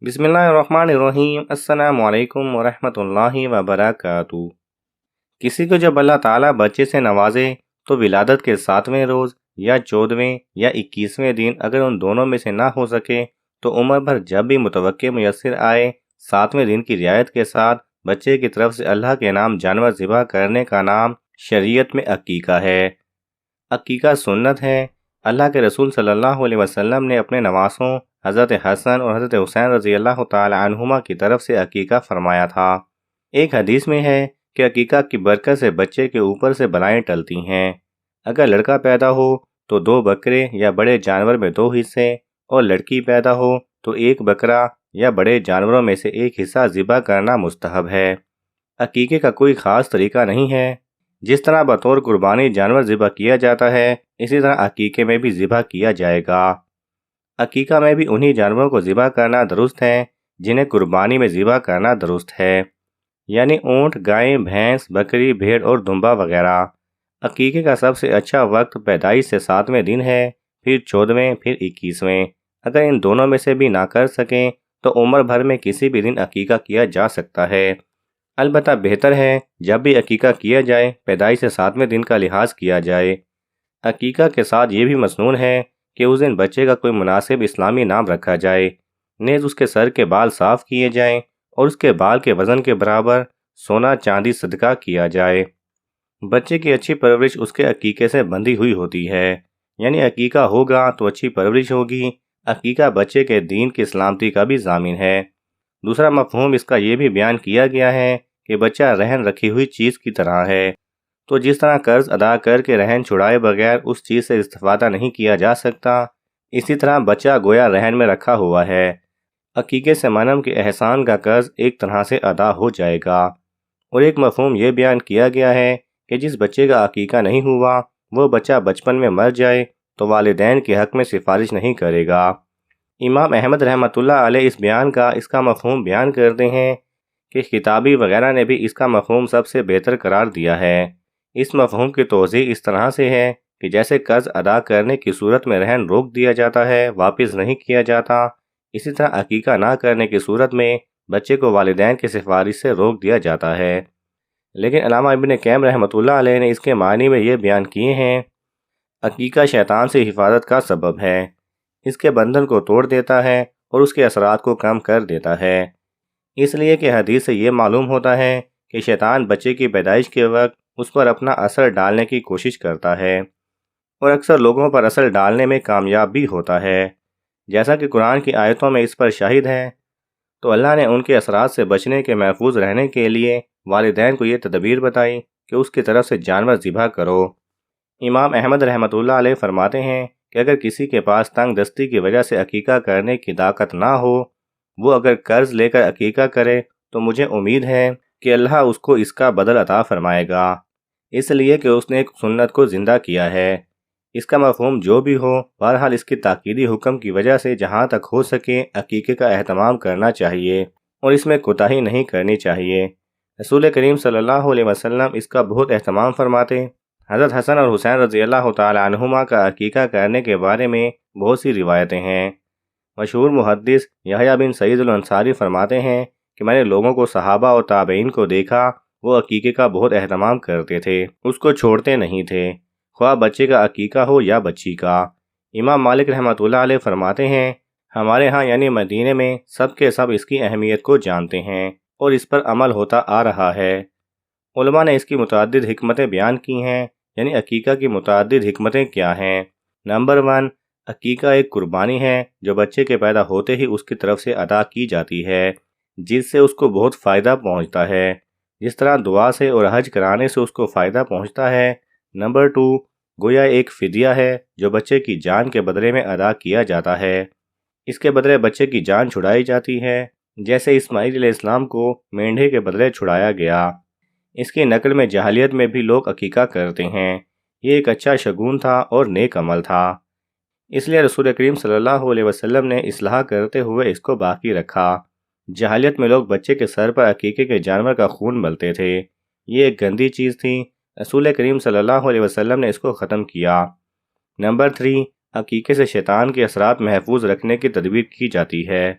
بسم اللہ الرحمن الرحیم۔ السلام علیکم ورحمۃ اللہ وبرکاتہ۔ کسی کو جب اللہ تعالیٰ بچے سے نوازے تو ولادت کے 7ویں روز یا 14ویں یا 21ویں دن اگر ان دونوں میں سے نہ ہو سکے تو عمر بھر جب بھی متوقع میسر آئے 7ویں دن کی رعایت کے ساتھ بچے کی طرف سے اللہ کے نام جانور ذبح کرنے کا نام شریعت میں عقیقہ ہے۔ عقیقہ سنت ہے۔ اللہ کے رسول صلی اللہ علیہ وسلم نے اپنے نواسوں حضرت حسن اور حضرت حسین رضی اللہ تعالی عنہما کی طرف سے عقیقہ فرمایا تھا۔ ایک حدیث میں ہے کہ عقیقہ کی برکت سے بچے کے اوپر سے بلائیں ٹلتی ہیں۔ اگر لڑکا پیدا ہو تو 2 بکرے یا بڑے جانور میں 2 حصے، اور لڑکی پیدا ہو تو 1 بکرا یا بڑے جانوروں میں سے 1 حصہ ذبح کرنا مستحب ہے۔ عقیقے کا کوئی خاص طریقہ نہیں ہے۔ جس طرح بطور قربانی جانور ذبح کیا جاتا ہے اسی طرح عقیقے میں بھی ذبح کیا جائے گا۔ عقیقہ میں بھی انہی جانوروں کو ذبح کرنا درست ہے جنہیں قربانی میں ذبح کرنا درست ہے، یعنی اونٹ، گائے، بھینس، بکری، بھیڑ اور دمبا وغیرہ۔ عقیقے کا سب سے اچھا وقت پیدائش سے 7ویں دن ہے، پھر 14ویں، پھر 21ویں۔ اگر ان دونوں میں سے بھی نہ کر سکیں تو عمر بھر میں کسی بھی دن عقیقہ کیا جا سکتا ہے۔ البتہ بہتر ہے جب بھی عقیقہ کیا جائے پیدائش سے 7ویں دن کا لحاظ کیا جائے۔ عقیقہ کے ساتھ یہ بھی مسنون ہے کہ اس دن بچے کا کوئی مناسب اسلامی نام رکھا جائے، نیز اس کے سر کے بال صاف کیے جائیں اور اس کے بال کے وزن کے برابر سونا چاندی صدقہ کیا جائے۔ بچے کی اچھی پرورش اس کے عقیقے سے بندھی ہوئی ہوتی ہے، یعنی عقیقہ ہوگا تو اچھی پرورش ہوگی۔ عقیقہ بچے کے دین کی سلامتی کا بھی ضامن ہے۔ دوسرا مفہوم اس کا یہ بھی بیان کیا گیا ہے کہ بچہ رہن رکھی ہوئی چیز کی طرح ہے، تو جس طرح قرض ادا کر کے رہن چھڑائے بغیر اس چیز سے استفادہ نہیں کیا جا سکتا، اسی طرح بچہ گویا رہن میں رکھا ہوا ہے۔ عقیقے سے منم کے احسان کا قرض ایک طرح سے ادا ہو جائے گا۔ اور ایک مفہوم یہ بیان کیا گیا ہے کہ جس بچے کا عقیقہ نہیں ہوا وہ بچہ بچپن میں مر جائے تو والدین کے حق میں سفارش نہیں کرے گا۔ امام احمد رحمۃ اللہ علیہ اس بیان کا اس کا مفہوم بیان کرتے ہیں کہ کتابی وغیرہ نے بھی اس کا مفہوم سب سے بہتر قرار دیا ہے۔ اس مفہوم کی توضیح اس طرح سے ہے کہ جیسے قرض ادا کرنے کی صورت میں رہن روک دیا جاتا ہے، واپس نہیں کیا جاتا، اسی طرح عقیقہ نہ کرنے کی صورت میں بچے کو والدین کی سفارش سے روک دیا جاتا ہے۔ لیکن علامہ ابن قیم رحمۃ اللہ علیہ نے اس کے معنی میں یہ بیان کیے ہیں، عقیقہ شیطان سے حفاظت کا سبب ہے، اس کے بندھن کو توڑ دیتا ہے اور اس کے اثرات کو کم کر دیتا ہے۔ اس لیے کہ حدیث سے یہ معلوم ہوتا ہے کہ شیطان بچے کی پیدائش کے وقت اس پر اپنا اثر ڈالنے کی کوشش کرتا ہے اور اکثر لوگوں پر اثر ڈالنے میں کامیاب بھی ہوتا ہے، جیسا کہ قرآن کی آیتوں میں اس پر شاہد ہے۔ تو اللہ نے ان کے اثرات سے بچنے کے محفوظ رہنے کے لیے والدین کو یہ تدبیر بتائی کہ اس کی طرف سے جانور ذبح کرو۔ امام احمد رحمۃ اللہ علیہ فرماتے ہیں کہ اگر کسی کے پاس تنگ دستی کی وجہ سے عقیقہ کرنے کی طاقت نہ ہو، وہ اگر قرض لے کر عقیقہ کرے تو مجھے امید ہے کہ اللہ اس کو اس کا بدل عطا فرمائے گا، اس لیے کہ اس نے ایک سنت کو زندہ کیا ہے۔ اس کا مفہوم جو بھی ہو، بہرحال اس کی تاکیدی حکم کی وجہ سے جہاں تک ہو سکے عقیقے کا اہتمام کرنا چاہیے اور اس میں کوتاہی نہیں کرنی چاہیے۔ رسول کریم صلی اللہ علیہ وسلم اس کا بہت اہتمام فرماتے۔ حضرت حسن اور حسین رضی اللہ تعالی عنہما کا عقیقہ کرنے کے بارے میں بہت سی روایتیں ہیں۔ مشہور محدث یحییٰ بن سعید الانصاری فرماتے ہیں کہ میں نے لوگوں کو، صحابہ اور تابعین کو دیکھا، وہ عقیقے کا بہت اہتمام کرتے تھے، اس کو چھوڑتے نہیں تھے، خواہ بچے کا عقیقہ ہو یا بچی کا۔ امام مالک رحمۃ اللہ علیہ فرماتے ہیں ہمارے ہاں یعنی مدینے میں سب کے سب اس کی اہمیت کو جانتے ہیں اور اس پر عمل ہوتا آ رہا ہے۔ علماء نے اس کی متعدد حکمتیں بیان کی ہیں، یعنی عقیقہ کی متعدد حکمتیں کیا ہیں۔ نمبر 1، عقیقہ ایک قربانی ہے جو بچے کے پیدا ہوتے ہی اس کی طرف سے ادا کی جاتی ہے، جس سے اس کو بہت فائدہ پہنچتا ہے، جس طرح دعا سے اور حج کرانے سے اس کو فائدہ پہنچتا ہے۔ نمبر 2، گویا ایک فدیہ ہے جو بچے کی جان کے بدلے میں ادا کیا جاتا ہے، اس کے بدلے بچے کی جان چھڑائی جاتی ہے، جیسے اسماعیل علیہ السلام کو مینڈھے کے بدلے چھڑایا گیا۔ اس کی نقل میں جاہلیت میں بھی لوگ عقیقہ کرتے ہیں، یہ ایک اچھا شگون تھا اور نیک عمل تھا، اس لیے رسول کریم صلی اللہ علیہ وسلم نے اصلاح کرتے ہوئے اس کو باقی رکھا۔ جاہلیت میں لوگ بچے کے سر پر عقیقے کے جانور کا خون ملتے تھے، یہ ایک گندی چیز تھی، رسول کریم صلی اللہ علیہ وسلم نے اس کو ختم کیا۔ نمبر 3، عقیقے سے شیطان کے اثرات محفوظ رکھنے کی تدبیر کی جاتی ہے۔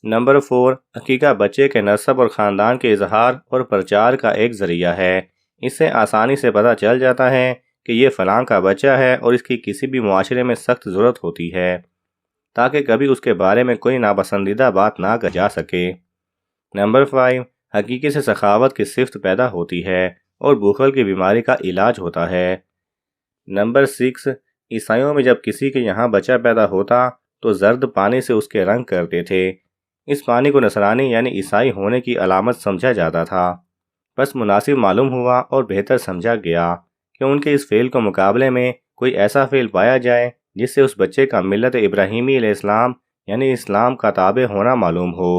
نمبر 4، عقیقہ بچے کے نسب اور خاندان کے اظہار اور پرچار کا ایک ذریعہ ہے۔ اس سے آسانی سے پتہ چل جاتا ہے کہ یہ فلاں کا بچہ ہے اور اس کی کسی بھی معاشرے میں سخت ضرورت ہوتی ہے تاکہ کبھی اس کے بارے میں کوئی ناپسندیدہ بات نہ کہی جا سکے۔ نمبر 5، عقیقے سے سخاوت کی صفت پیدا ہوتی ہے اور بخل کی بیماری کا علاج ہوتا ہے۔ نمبر 6، عیسائیوں میں جب کسی کے یہاں بچہ پیدا ہوتا تو زرد پانی سے اس کے رنگ کرتے تھے۔ اس پانی کو نصرانی یعنی عیسائی ہونے کی علامت سمجھا جاتا تھا۔ بس مناسب معلوم ہوا اور بہتر سمجھا گیا کہ ان کے اس فعل کو مقابلے میں کوئی ایسا فعل پایا جائے جس سے اس بچے کا ملت ابراہیمی علیہ السلام یعنی اسلام کا تابع ہونا معلوم ہو۔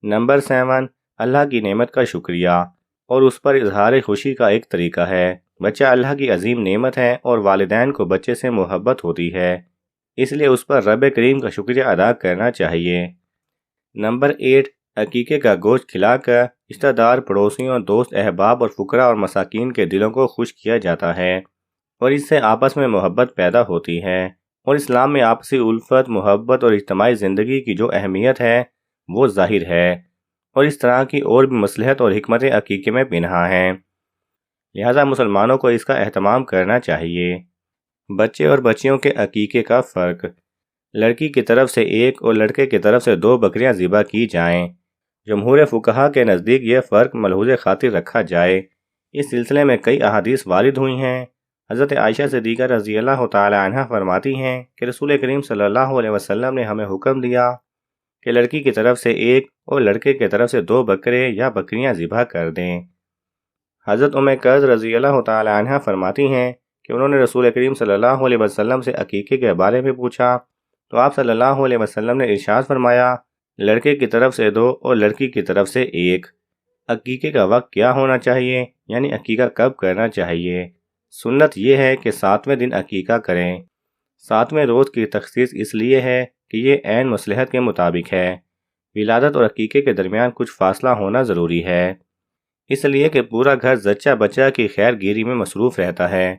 نمبر 7، اللہ کی نعمت کا شکریہ اور اس پر اظہار خوشی کا ایک طریقہ ہے۔ بچہ اللہ کی عظیم نعمت ہے اور والدین کو بچے سے محبت ہوتی ہے، اس لیے اس پر رب کریم کا شکریہ ادا کرنا چاہیے۔ نمبر 8، عقیقے کا گوشت کھلا کر رشتہ دار، پڑوسیوں، دوست احباب اور فقراء اور مساکین کے دلوں کو خوش کیا جاتا ہے اور اس سے آپس میں محبت پیدا ہوتی ہے، اور اسلام میں آپسی الفت، محبت اور اجتماعی زندگی کی جو اہمیت ہے وہ ظاہر ہے، اور اس طرح کی اور بھی مصلحت اور حکمت عقیقے میں پنہاں ہیں، لہذا مسلمانوں کو اس کا اہتمام کرنا چاہیے۔ بچے اور بچیوں کے عقیقے کا فرق۔ لڑکی کی طرف سے 1 اور لڑکے کی طرف سے 2 بکریاں ذبح کی جائیں۔ جمہور فقہا کے نزدیک یہ فرق ملحوظ خاطر رکھا جائے۔ اس سلسلے میں کئی احادیث وارد ہوئی ہیں۔ حضرت عائشہ صدیقہ رضی اللہ تعالی عنہ فرماتی ہیں کہ رسول کریم صلی اللہ علیہ وسلم نے ہمیں حکم دیا کہ لڑکی کی طرف سے 1 اور لڑکے کی طرف سے 2 بکرے یا بکریاں ذبح کر دیں۔ حضرت قرظ رضی اللہ تعالی عنہ فرماتی ہیں کہ انہوں نے رسول کریم صلی اللہ علیہ وسلم سے عقیقے کے بارے میں پوچھا تو آپ صلی اللہ علیہ وسلم نے ارشاد فرمایا، لڑکے کی طرف سے 2 اور لڑکی کی طرف سے 1۔ عقیقے کا وقت کیا ہونا چاہیے، یعنی عقیقہ کب کرنا چاہیے؟ سنت یہ ہے کہ 7ویں دن عقیقہ کریں۔ 7ویں روز کی تخصیص اس لیے ہے کہ یہ عین مصلحت کے مطابق ہے۔ ولادت اور عقیقے کے درمیان کچھ فاصلہ ہونا ضروری ہے، اس لیے کہ پورا گھر زچہ بچہ کی خیر گیری میں مصروف رہتا ہے،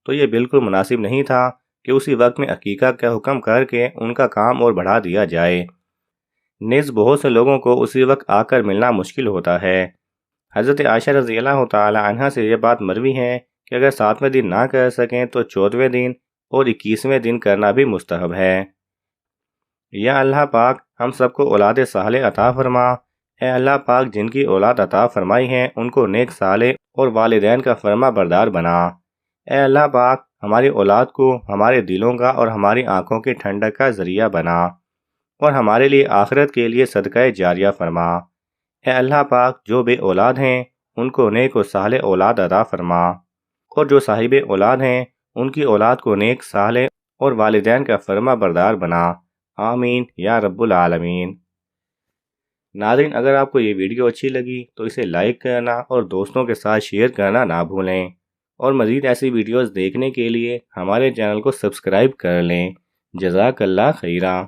تو یہ بالکل مناسب نہیں تھا کہ اسی وقت میں عقیقہ کا حکم کر کے ان کا کام اور بڑھا دیا جائے۔ نیز بہت سے لوگوں کو اسی وقت آ کر ملنا مشکل ہوتا ہے۔ حضرت عائشہ رضی اللہ تعالی عنہ سے یہ بات مروی ہے کہ اگر 7ویں دن نہ کر سکیں تو 14ویں دن اور 21ویں دن کرنا بھی مستحب ہے۔ یا اللہ پاک ہم سب کو اولاد صالح عطا فرما۔ اے اللہ پاک جن کی اولاد عطا فرمائی ہے ان کو نیک صالح اور والدین کا فرما بردار بنا۔ اے اللہ پاک ہماری اولاد کو ہمارے دلوں کا اور ہماری آنکھوں کی ٹھنڈک کا ذریعہ بنا اور ہمارے لیے آخرت کے لیے صدقہ جاریہ فرما۔ اے اللہ پاک جو بے اولاد ہیں ان کو نیک و صالح اولاد عطا فرما، اور جو صاحب اولاد ہیں ان کی اولاد کو نیک صالح اور والدین کا فرما بردار بنا۔ آمین یا رب العالمین۔ ناظرین، اگر آپ کو یہ ویڈیو اچھی لگی تو اسے لائک کرنا اور دوستوں کے ساتھ شیئر کرنا نہ بھولیں، اور مزید ایسی ویڈیوز دیکھنے کے لیے ہمارے چینل کو سبسکرائب کر لیں۔ جزاک اللہ خیرہ۔